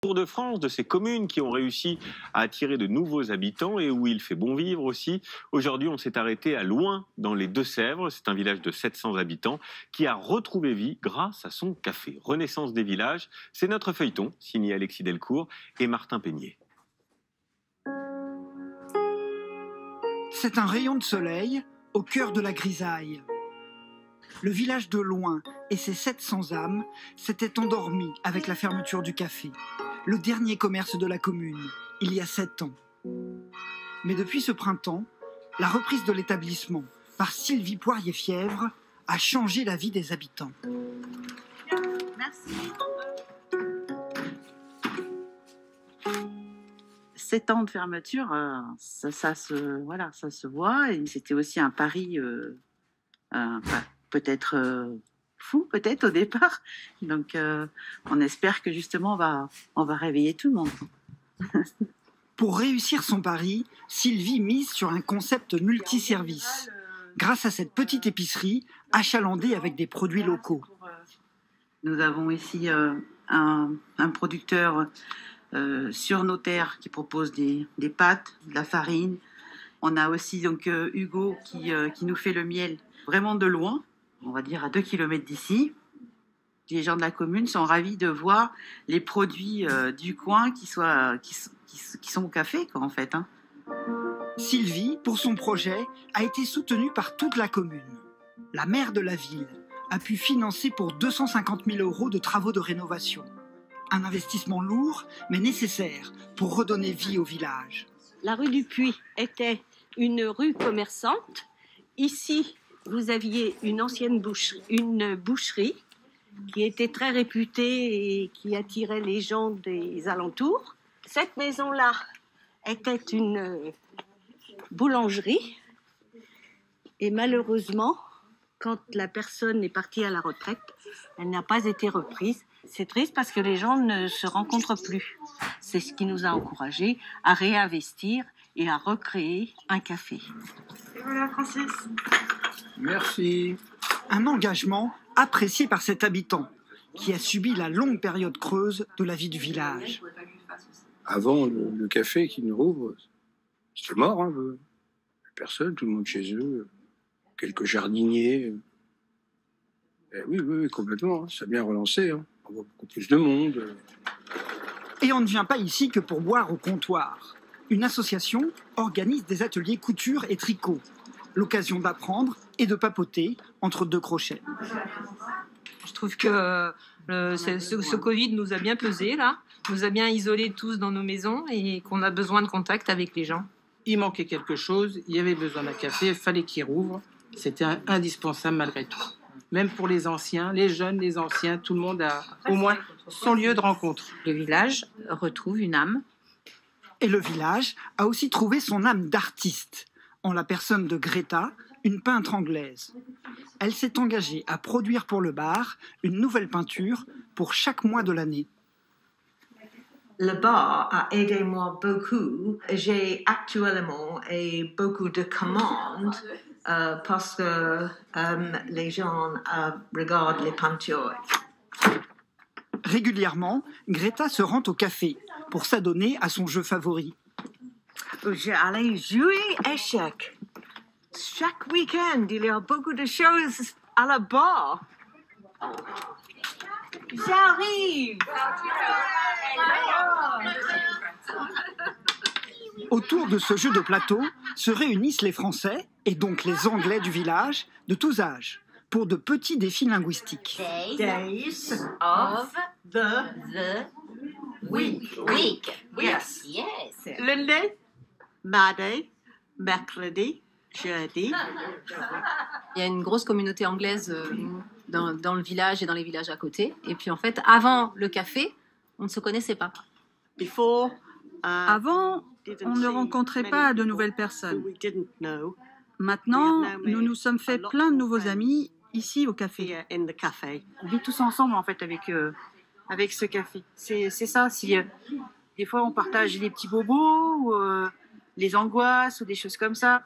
Tour de France de ces communes qui ont réussi à attirer de nouveaux habitants et où il fait bon vivre aussi. Aujourd'hui, on s'est arrêté à Loing, dans les Deux-Sèvres. C'est un village de 700 habitants qui a retrouvé vie grâce à son café. Renaissance des villages, c'est notre feuilleton, signé Alexis Delcourt et Martin Peigné. C'est un rayon de soleil au cœur de la grisaille. Le village de Loing et ses 700 âmes s'étaient endormis avec la fermeture du café, le dernier commerce de la commune, il y a 7 ans. Mais depuis ce printemps, la reprise de l'établissement par Sylvie Poirier-Fièvre a changé la vie des habitants. Merci. 7 ans de fermeture, ça se voit. Et c'était aussi un pari, peut-être fou, peut-être au départ. Donc, on espère que justement, on va réveiller tout le monde. Pour réussir son pari, Sylvie mise sur un concept multiservice. Grâce à cette petite épicerie achalandée avec des produits locaux. Nous avons ici un producteur sur nos terres qui propose des pâtes, de la farine. On a aussi donc Hugo qui nous fait le miel vraiment de loin, on va dire à 2 km d'ici. Les gens de la commune sont ravis de voir les produits du coin qui sont au café, quoi, en fait. Sylvie, pour son projet, a été soutenue par toute la commune. La maire de la ville a pu financer pour 250 000 € de travaux de rénovation. Un investissement lourd, mais nécessaire pour redonner vie au village. La rue du Puy était une rue commerçante. Ici, vous aviez une ancienne boucherie qui était très réputée et qui attirait les gens des alentours. Cette maison-là était une boulangerie. Et malheureusement, quand la personne est partie à la retraite, elle n'a pas été reprise. C'est triste parce que les gens ne se rencontrent plus. C'est ce qui nous a encouragés à réinvestir et à recréer un café. Et voilà, Francis. Merci. Un engagement apprécié par cet habitant qui a subi la longue période creuse de la vie du village. Avant le café qui nous rouvre, c'était mort. Personne, tout le monde chez eux. Quelques jardiniers. Oui, complètement. Ça a bien relancé. On voit beaucoup plus de monde. Et on ne vient pas ici que pour boire au comptoir. Une association organise des ateliers couture et tricot. L'occasion d'apprendre et de papoter entre 2 crochets. Je trouve que ce Covid nous a bien pesé, là. Nous a bien isolés tous dans nos maisons et qu'on a besoin de contact avec les gens. Il manquait quelque chose, il y avait besoin d'un café, il fallait qu'il rouvre. C'était indispensable malgré tout. Même pour les anciens, les jeunes, les anciens, tout le monde a au moins son lieu de rencontre. Le village retrouve une âme. Et le village a aussi trouvé son âme d'artiste, en la personne de Greta, une peintre anglaise. Elle s'est engagée à produire pour le bar une nouvelle peinture pour chaque mois de l'année. Le bar a aidé moi beaucoup. J'ai actuellement beaucoup de commandes parce que les gens regardent les peintures. Régulièrement, Greta se rend au café pour s'adonner à son jeu favori. J'allais jouer échecs. Chaque week-end, il y a beaucoup de choses à la bar. J'arrive! Autour de ce jeu de plateau se réunissent les Français, et donc les Anglais du village, de tous âges, pour de petits défis linguistiques. Days of the week. Yes. Lundi, mardi, mercredi, jeudi. Il y a une grosse communauté anglaise dans le village et dans les villages à côté. Et puis en fait, avant le café, on ne se connaissait pas. Avant, on ne rencontrait pas de nouvelles personnes. Maintenant, nous nous sommes fait plein de nouveaux amis ici au café. On vit tous ensemble en fait avec ce café. C'est ça. Si des fois on partage des petits bobos ou les angoisses ou des choses comme ça.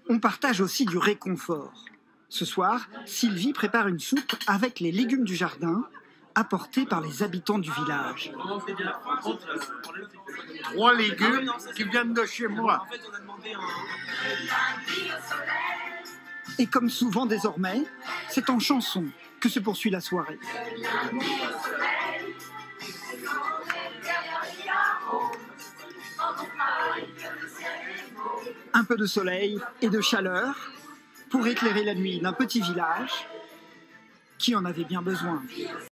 On partage aussi du réconfort. Ce soir, Sylvie prépare une soupe avec les légumes du jardin, apportés par les habitants du village. 3 légumes qui viennent de chez moi. Et comme souvent désormais, c'est en chanson que se poursuit la soirée. Un peu de soleil et de chaleur pour éclairer la nuit d'un petit village qui en avait bien besoin.